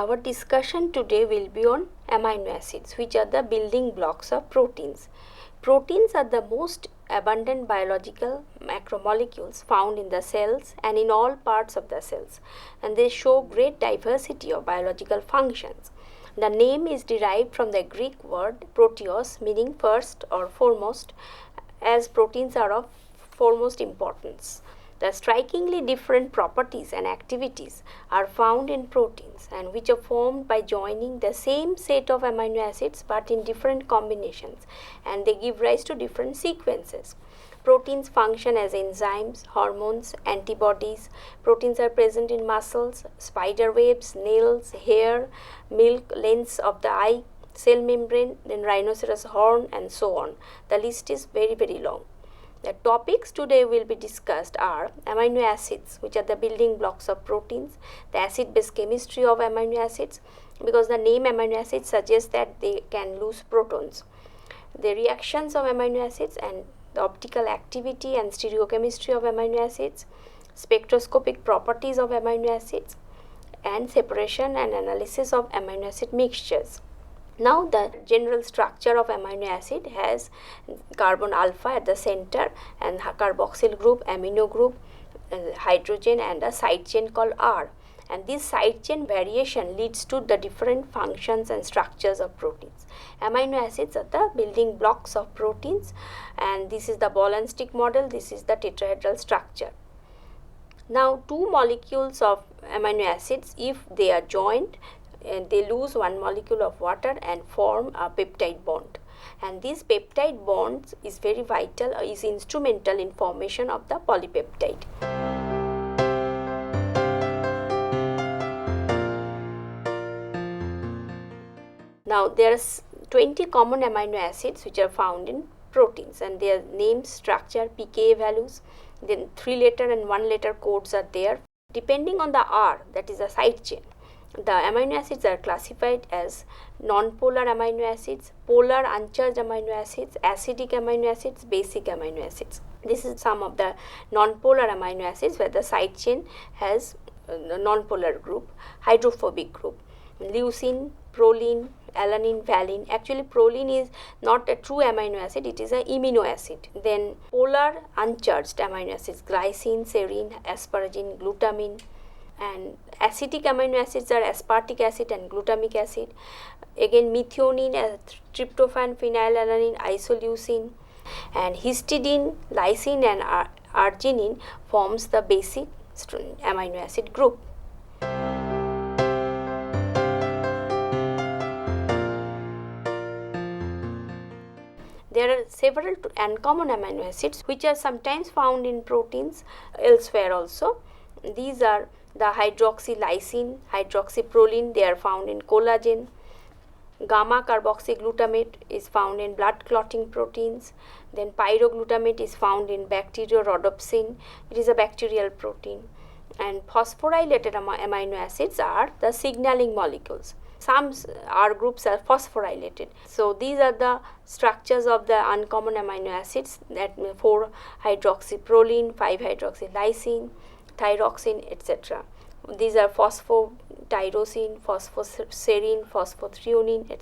Our discussion today will be on amino acids, which are the building blocks of proteins. Proteins are the most abundant biological macromolecules found in the cells and in all parts of the cells, and they show great diversity of biological functions. The name is derived from the Greek word proteos, meaning first or foremost, as proteins are of foremost importance. The strikingly different properties and activities are found in proteins, and which are formed by joining the same set of amino acids but in different combinations, and they give rise to different sequences. Proteins function as enzymes, hormones, antibodies. Proteins are present in muscles, spider webs, nails, hair, milk, lens of the eye, cell membrane, then rhinoceros horn, and so on. The list is very, very long. The topics today will be discussed are amino acids, which are the building blocks of proteins, the acid-base chemistry of amino acids, because the name amino acids suggests that they can lose protons, the reactions of amino acids and the optical activity and stereochemistry of amino acids, spectroscopic properties of amino acids, and separation and analysis of amino acid mixtures. Now the general structure of amino acid has carbon alpha at the center and carboxyl group, amino group, hydrogen, and a side chain called R. And this side chain variation leads to the different functions and structures of proteins. Amino acids are the building blocks of proteins, and this is the ball and stick model, this is the tetrahedral structure. Now two molecules of amino acids, if they are joined, they lose one molecule of water and form a peptide bond, and this peptide bond is very vital, is instrumental in formation of the polypeptide. Now there are 20 common amino acids which are found in proteins, and their name, structure, pKa values, then 3-letter and 1-letter codes are there. Depending on the R, that is a side chain, the amino acids are classified as non-polar amino acids, polar uncharged amino acids, acidic amino acids, basic amino acids. This is some of the non-polar amino acids where the side chain has a non-polar group, hydrophobic group, leucine, proline, alanine, valine. Actually proline is not a true amino acid, it is an amino acid. Then polar uncharged amino acids, glycine, serine, asparagine, glutamine. And acidic amino acids are aspartic acid and glutamic acid. Again methionine, tryptophan, phenylalanine, isoleucine, and histidine, lysine, and arginine forms the basic amino acid group. There are several uncommon amino acids which are sometimes found in proteins elsewhere also. These are the hydroxylysine, hydroxyproline, they are found in collagen. Gamma carboxyglutamate is found in blood clotting proteins. Then pyroglutamate is found in bacteriorhodopsin, it is a bacterial protein. And phosphorylated amino acids are the signaling molecules. Some R groups are phosphorylated. So these are the structures of the uncommon amino acids, that 4-hydroxyproline, 5-hydroxylysine, thyroxine, etc. These are phosphotyrosine, phosphoserine, phosphothreonine.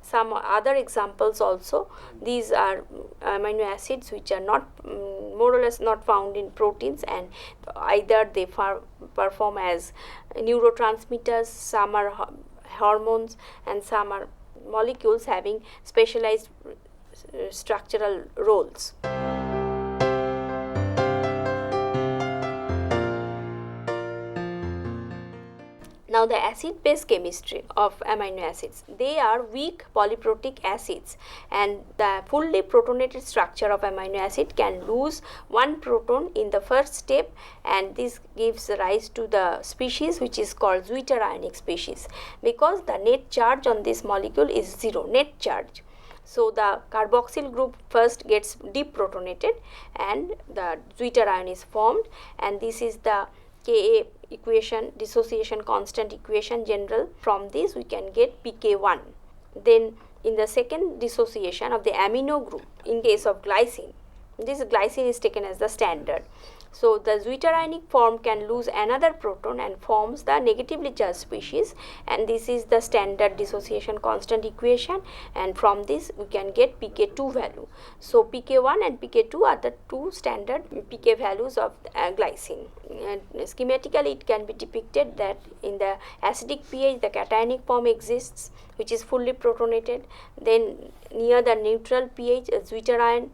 Some other examples also. These are amino acids which are not more or less not found in proteins, and either they perform as neurotransmitters, some are hormones, and some are molecules having specialized structural roles. Now the acid-base chemistry of amino acids, they are weak polyprotic acids, and the fully protonated structure of amino acid can lose one proton in the first step, and this gives rise to the species which is called zwitterionic species, because the net charge on this molecule is 0, net charge. So the carboxyl group first gets deprotonated and the zwitterion is formed, and this is the Ka equation, dissociation constant equation general. From this we can get pK1. Then in the second dissociation of the amino group, in case of glycine, this glycine is taken as the standard. So the zwitterionic form can lose another proton and forms the negatively charged species, and this is the standard dissociation constant equation, and from this we can get pK2 value. So pK1 and pK2 are the two standard pK values of glycine. Schematically it can be depicted that in the acidic pH the cationic form exists, which is fully protonated. Then near the neutral pH a zwitterion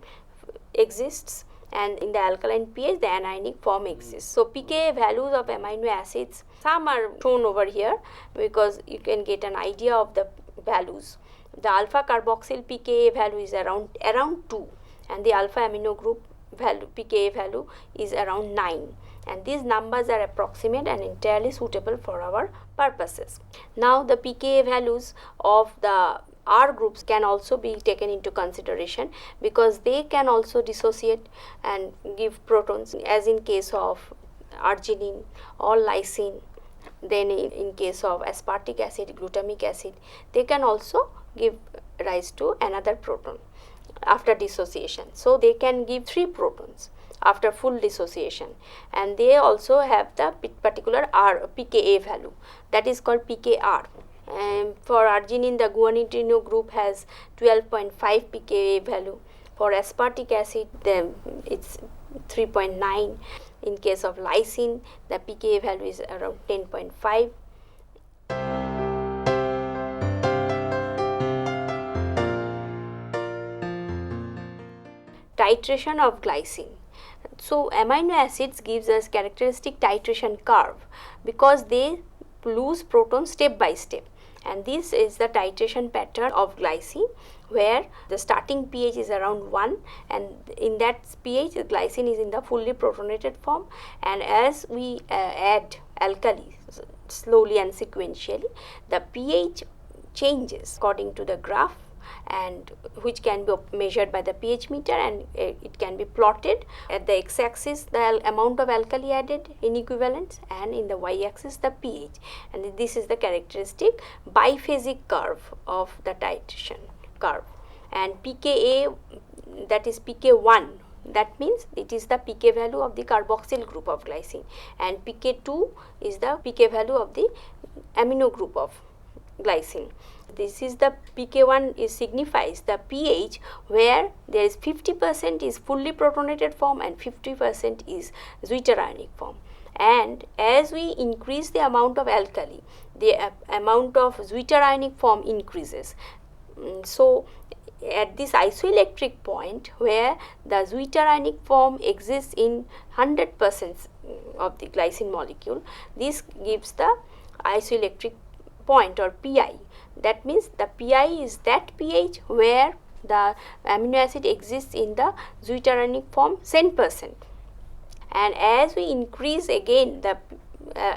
exists, and in the alkaline pH the anionic form exists. So pKa values of amino acids, some are shown over here because you can get an idea of the values. The alpha carboxyl pKa value is around 2, and the alpha amino group value pKa value is around 9, and these numbers are approximate and entirely suitable for our purposes. Now the pKa values of the R groups can also be taken into consideration because they can also dissociate and give protons, as in case of arginine or lysine. Then in case of aspartic acid, glutamic acid, they can also give rise to another proton after dissociation. So they can give 3 protons after full dissociation, and they also have the particular R pKa value, that is called pKr. For arginine, the guanidino group has 12.5 pKa value. For aspartic acid, then it's 3.9. In case of lysine, the pKa value is around 10.5. Titration of glycine. So amino acids gives us characteristic titration curve because they lose protons step by step, and this is the titration pattern of glycine, where the starting pH is around 1, and in that pH the glycine is in the fully protonated form, and as we add alkali slowly and sequentially, the pH changes according to the graph, and which can be measured by the pH meter, and it can be plotted. At the x-axis the amount of alkali added in equivalence, and in the y-axis the pH, and this is the characteristic biphasic curve of the titration curve. And pKa, that is pK1, that means it is the pK value of the carboxyl group of glycine, and pK2 is the pK value of the amino group of glycine. This is the pK1 is signifies the pH where there is 50% is fully protonated form and 50% is zwitterionic form. And as we increase the amount of alkali, the amount of zwitterionic form increases. So at this isoelectric point where the zwitterionic form exists in 100% of the glycine molecule, this gives the isoelectric point or pi. That means the pi is that pH where the amino acid exists in the zwitterionic form 10%, and as we increase again the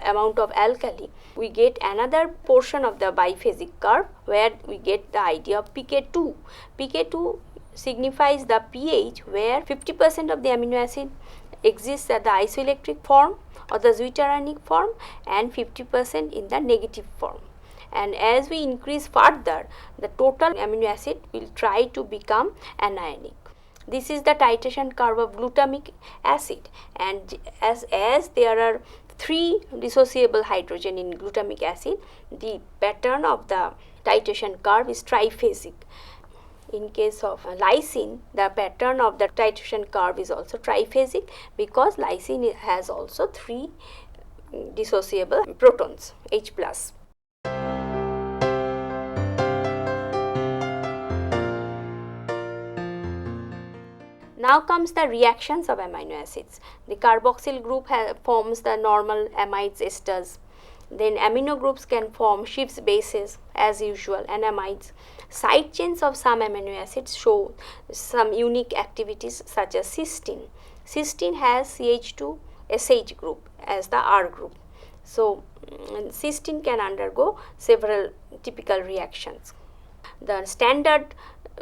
amount of alkali, we get another portion of the biphasic curve where we get the idea of pK2. pK2 signifies the pH where 50% of the amino acid exists at the isoelectric form or the zwitterionic form and 50% in the negative form. And as we increase further, the total amino acid will try to become anionic. This is the titration curve of glutamic acid, and as there are 3 dissociable hydrogen in glutamic acid, the pattern of the titration curve is triphasic. In case of lysine, the pattern of the titration curve is also triphasic because lysine has also 3 dissociable protons, H+. Now comes the reactions of amino acids. The carboxyl group forms the normal amides esters. Then amino groups can form Schiff's bases as usual and amides. Side chains of some amino acids show some unique activities such as cysteine. Cysteine has CH2 SH group as the R group. So cysteine can undergo several typical reactions. The standard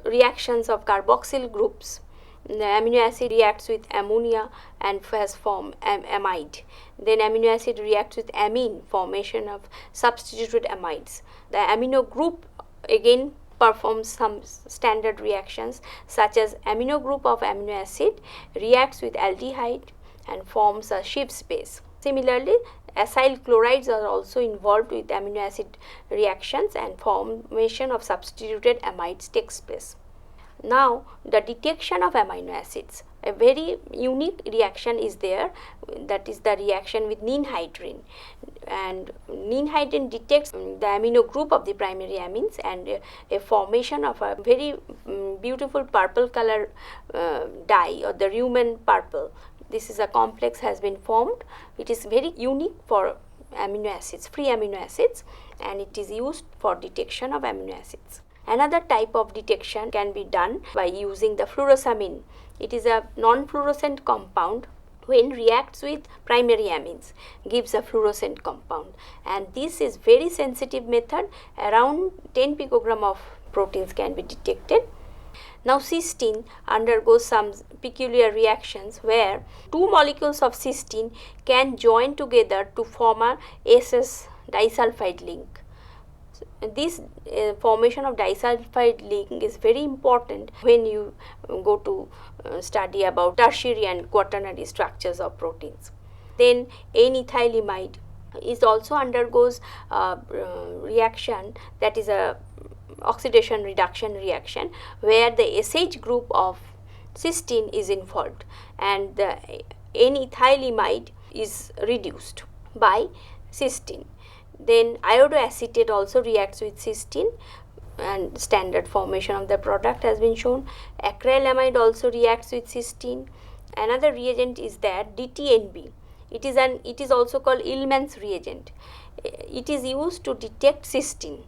reactions of carboxyl groups, the amino acid reacts with ammonia and has formed amide. Then amino acid reacts with amine, formation of substituted amides. The amino group again performs some standard reactions such as amino group of amino acid reacts with aldehyde and forms a Schiff's base. Similarly, acyl chlorides are also involved with amino acid reactions and formation of substituted amides takes place. Now, the detection of amino acids, a very unique reaction is there, that is the reaction with ninhydrin, and ninhydrin detects the amino group of the primary amines, and a formation of a very beautiful purple color dye, or the rumen purple. This is a complex has been formed. It is very unique for amino acids, free amino acids, and it is used for detection of amino acids. Another type of detection can be done by using the fluorosamine. It is a non-fluorescent compound when reacts with primary amines, gives a fluorescent compound, and this is very sensitive method. Around 10 picogram of proteins can be detected. Now, cysteine undergoes some peculiar reactions where two molecules of cysteine can join together to form a SS disulfide link. This formation of disulfide link is very important when you go to study about tertiary and quaternary structures of proteins. Then N-ethylamide is also undergoes reaction, that is a oxidation reduction reaction, where the SH group of cysteine is involved and the N-ethylamide is reduced by cysteine. Then iodoacetate also reacts with cysteine and standard formation of the product has been shown. Acrylamide also reacts with cysteine. Another reagent is that DTNB. It is also called Illmann's reagent. It is used to detect cysteine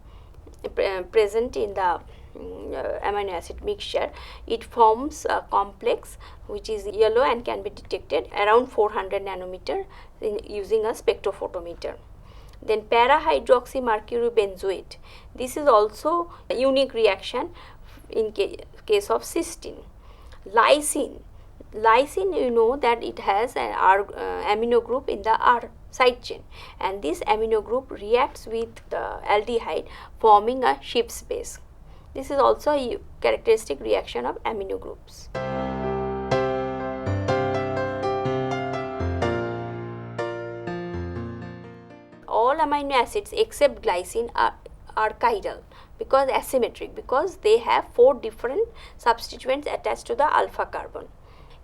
present in the amino acid mixture. It forms a complex which is yellow and can be detected around 400 nanometer using a spectrophotometer. Then para-hydroxymercury-benzoate. This is also a unique reaction in case of cysteine. Lysine. Lysine, you know that it has an R amino group in the R side chain, and this amino group reacts with the aldehyde forming a Schiff's base. This is also a characteristic reaction of amino groups. All amino acids except glycine are chiral because asymmetric, because they have 4 different substituents attached to the alpha carbon.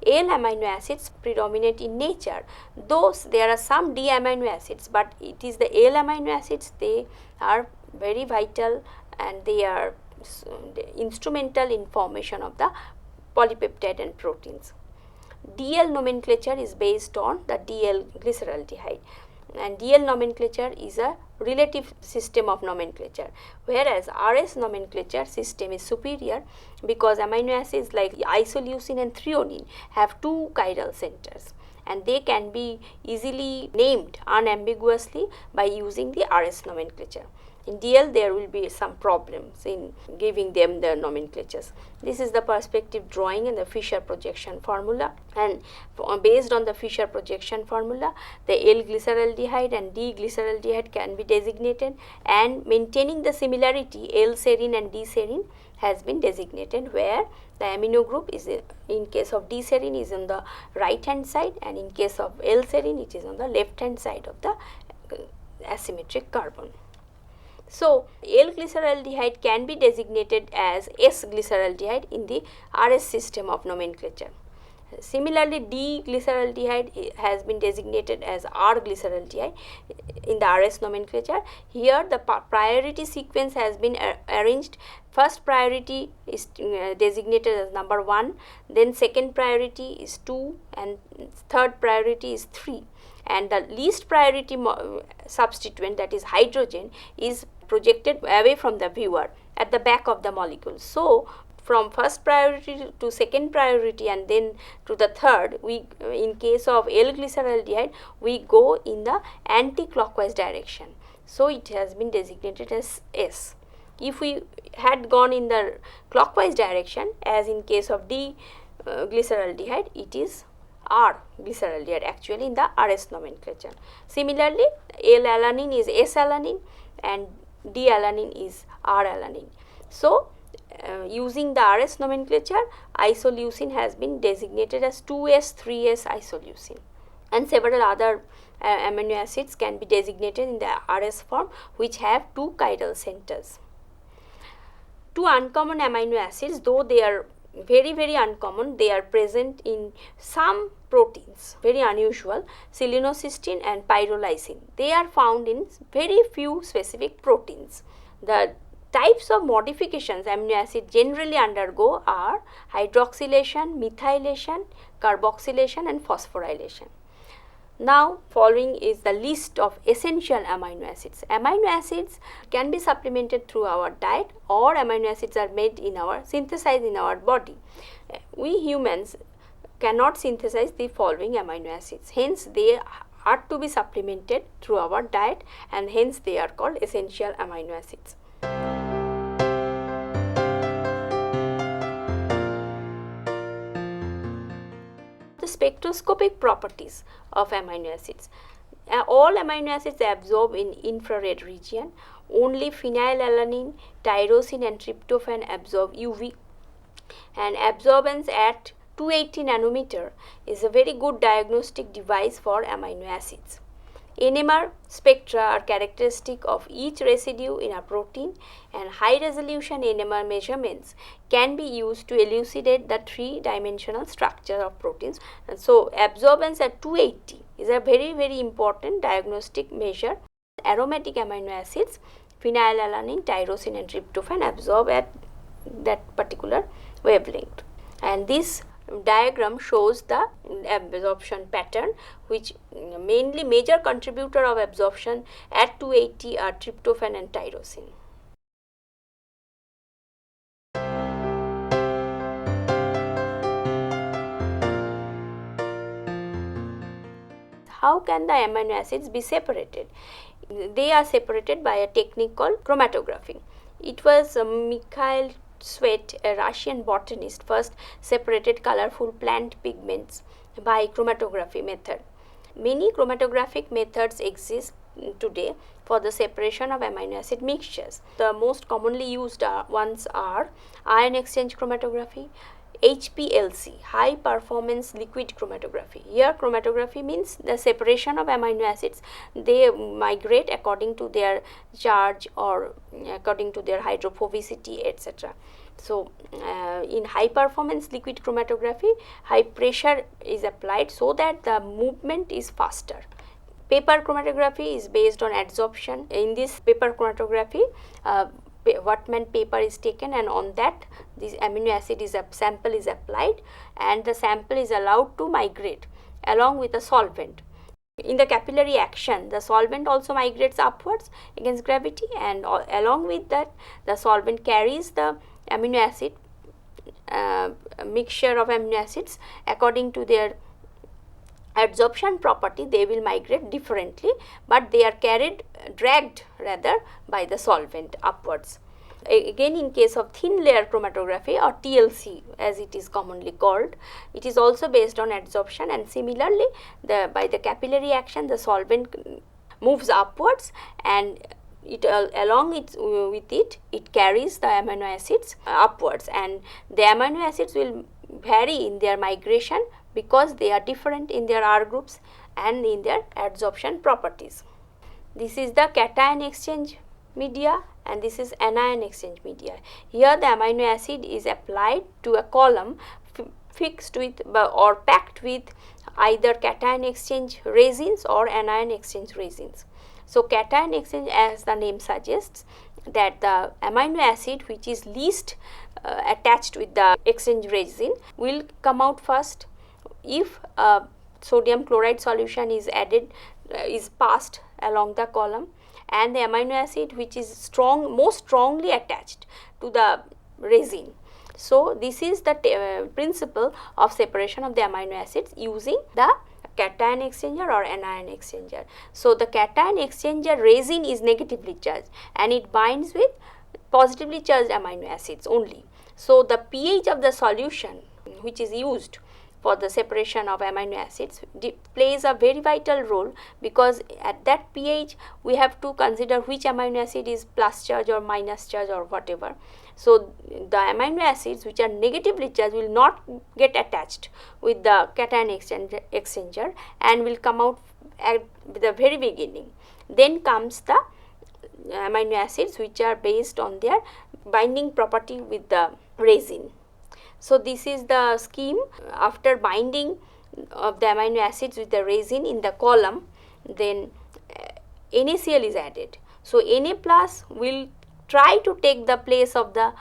L amino acids predominate in nature, though there are some D amino acids, but it is the L amino acids, they are very vital and they are instrumental in formation of the polypeptide and proteins. DL nomenclature is based on the DL glyceraldehyde, and DL nomenclature is a relative system of nomenclature, whereas RS nomenclature system is superior because amino acids like isoleucine and threonine have 2 chiral centers and they can be easily named unambiguously by using the RS nomenclature. In DL there will be some problems in giving them the nomenclatures. This is the perspective drawing and the Fischer projection formula, and based on the Fischer projection formula, the L-glyceraldehyde and D-glyceraldehyde can be designated, and maintaining the similarity L-serine and D-serine has been designated, where the amino group is in case of D-serine is on the right hand side and in case of L-serine it is on the left hand side of the asymmetric carbon. So, L-glyceraldehyde can be designated as S-glyceraldehyde in the RS system of nomenclature. Similarly, D-glyceraldehyde has been designated as R-glyceraldehyde in the RS nomenclature. Here the priority sequence has been arranged. First priority is designated as number 1, then second priority is 2 and third priority is 3, and the least priority substituent, that is hydrogen, is projected away from the viewer at the back of the molecule. So, from first priority to second priority and then to the third, we in case of L-glyceraldehyde we go in the anti-clockwise direction. So, it has been designated as S. If we had gone in the clockwise direction, as in case of D-glyceraldehyde, it is R-glyceraldehyde actually in the RS nomenclature. Similarly, L-alanine is S-alanine and D-alanine is R-alanine. So, using the RS nomenclature, isoleucine has been designated as 2S, 3S isoleucine. and several other amino acids can be designated in the RS form, which have 2 chiral centers. 2 uncommon amino acids, though they are very uncommon, they are present in some proteins, very unusual, selenocysteine and pyrrolysine. They are found in very few specific proteins. The types of modifications amino acid generally undergo are hydroxylation, methylation, carboxylation and phosphorylation. Now, following is the list of essential amino acids. Amino acids can be supplemented through our diet, or amino acids are made in our synthesized in our body. We humans cannot synthesize the following amino acids, hence they are to be supplemented through our diet, and hence they are called essential amino acids. The spectroscopic properties of amino acids. All amino acids absorb in infrared region. Only phenylalanine, tyrosine and tryptophan absorb UV, and absorbance at 280 nanometer is a very good diagnostic device for amino acids. NMR spectra are characteristic of each residue in a protein, and high resolution NMR measurements can be used to elucidate the 3-dimensional structure of proteins. And so, absorbance at 280 is a very important diagnostic measure. Aromatic amino acids, phenylalanine, tyrosine and tryptophan absorb at that particular wavelength, and this diagram shows the absorption pattern, which mainly major contributor of absorption at 280 are tryptophan and tyrosine. How can the amino acids be separated? They are separated by a technique called chromatography. It was Mikhail Tsvet, a Russian botanist, first separated colorful plant pigments by chromatography method. Many chromatographic methods exist today for the separation of amino acid mixtures. The most commonly used ones are ion exchange chromatography, HPLC, high performance liquid chromatography. Here chromatography means the separation of amino acids. They migrate according to their charge or according to their hydrophobicity, etc. So, in high performance liquid chromatography, high pressure is applied so that the movement is faster. Paper chromatography is based on adsorption. In this paper chromatography, Whatman paper is taken, and on that this amino acid sample is applied, and the sample is allowed to migrate along with a solvent. In the capillary action, the solvent also migrates upwards against gravity, and along with that the solvent carries the amino acid mixture of amino acids according to their adsorption property. They will migrate differently, but they are dragged rather by the solvent upwards. Again, in case of thin layer chromatography or TLC as it is commonly called, it is also based on adsorption, and similarly by the capillary action the solvent moves upwards, and along with it carries the amino acids upwards, and the amino acids will vary in their migration because they are different in their R groups and in their adsorption properties. This is the cation exchange media, and this is anion exchange media. Here the amino acid is applied to a column fixed with or packed with either cation exchange resins or anion exchange resins. So, cation exchange, as the name suggests, that the amino acid which is least attached with the exchange resin will come out first. If sodium chloride solution is added, is passed along the column, and the amino acid which is most strongly attached to the resin. So, this is the principle of separation of the amino acids using the cation exchanger or anion exchanger. So, the cation exchanger resin is negatively charged and it binds with positively charged amino acids only. So, the pH of the solution which is used for the separation of amino acids plays a very vital role, because at that pH we have to consider which amino acid is plus charge or minus charge or whatever. So the amino acids which are negatively charged will not get attached with the cation exchanger and will come out at the very beginning. Then comes the amino acids which are based on their binding property with the resin. So this is the scheme. After binding of the amino acids with the resin in the column, then NaCl is added. So Na plus will try to take the place of the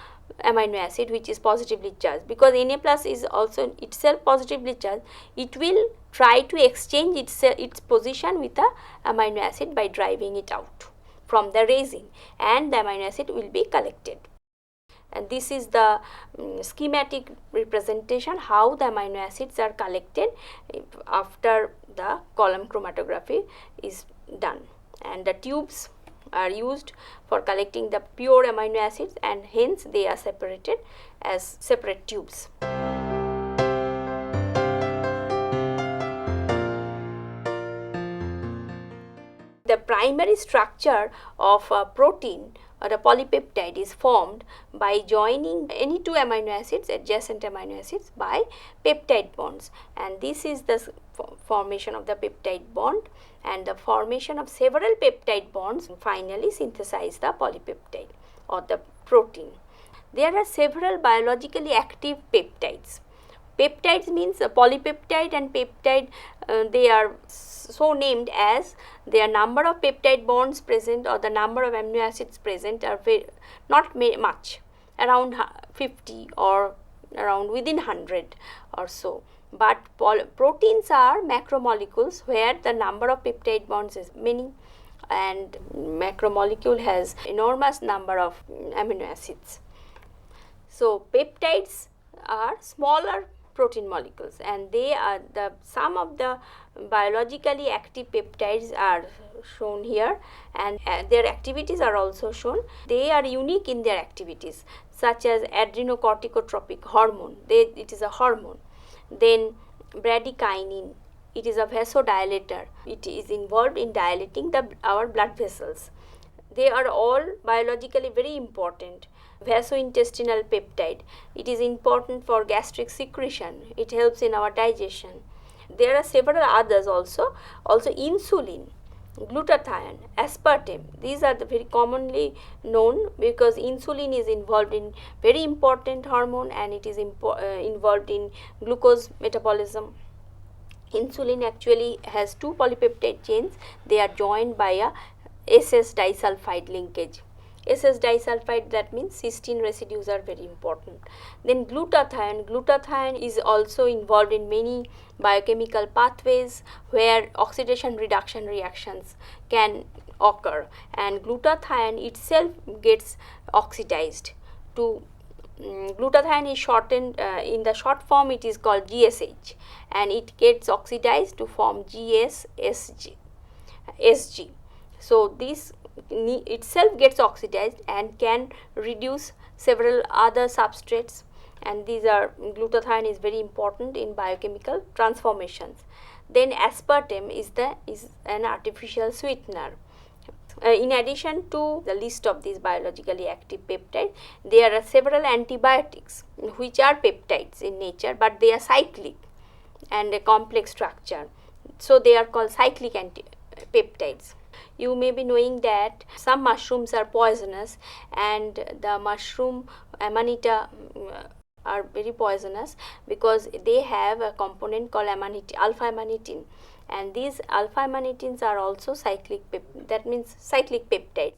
amino acid which is positively charged, because Na plus is also itself positively charged. It will try to exchange its position with the amino acid by driving it out from the resin, and the amino acid will be collected. And this is the schematic representation how the amino acids are collected after the column chromatography is done. And the tubes are used for collecting the pure amino acids, and hence they are separated as separate tubes. The primary structure of a protein or a polypeptide is formed by joining any two amino acids, adjacent amino acids, by peptide bonds, and this is the formation of the peptide bond, and the formation of several peptide bonds finally synthesize the polypeptide or the protein. There are several biologically active peptides. Peptides means a polypeptide and peptide, they are so named as their number of peptide bonds present or the number of amino acids present are not much, around 50 or around within 100 or so. But proteins are macromolecules where the number of peptide bonds is many, and macromolecule has enormous number of amino acids. So peptides are smaller protein molecules, and they are some of the biologically active peptides are shown here, and their activities are also shown. They are unique in their activities, such as adrenocorticotropic hormone, it is a hormone. Then bradykinin, it is a vasodilator, it is involved in dilating our blood vessels. They are all biologically very important. Vasointestinal peptide, it is important for gastric secretion, it helps in our digestion. There are several others also insulin, glutathione, aspartame, these are the very commonly known, because insulin is involved in very important hormone, and it is involved in glucose metabolism. Insulin actually has two polypeptide chains, they are joined by a SS disulfide linkage. SS disulfide, that means cysteine residues are very important. Then glutathione is also involved in many biochemical pathways where oxidation reduction reactions can occur, and glutathione itself gets oxidized to glutathione is shortened, in the short form it is called GSH, and it gets oxidized to form GSSG. So this itself gets oxidized and can reduce several other substrates, and these are glutathione is very important in biochemical transformations. Then aspartame is an artificial sweetener. In addition to the list of these biologically active peptides, there are several antibiotics which are peptides in nature, but they are cyclic and a complex structure, so they are called cyclic peptides. You may be knowing that some mushrooms are poisonous, and the mushroom amanita are very poisonous because they have a component called alpha amanitin, and these alpha amanitins are also cyclic that means cyclic peptides.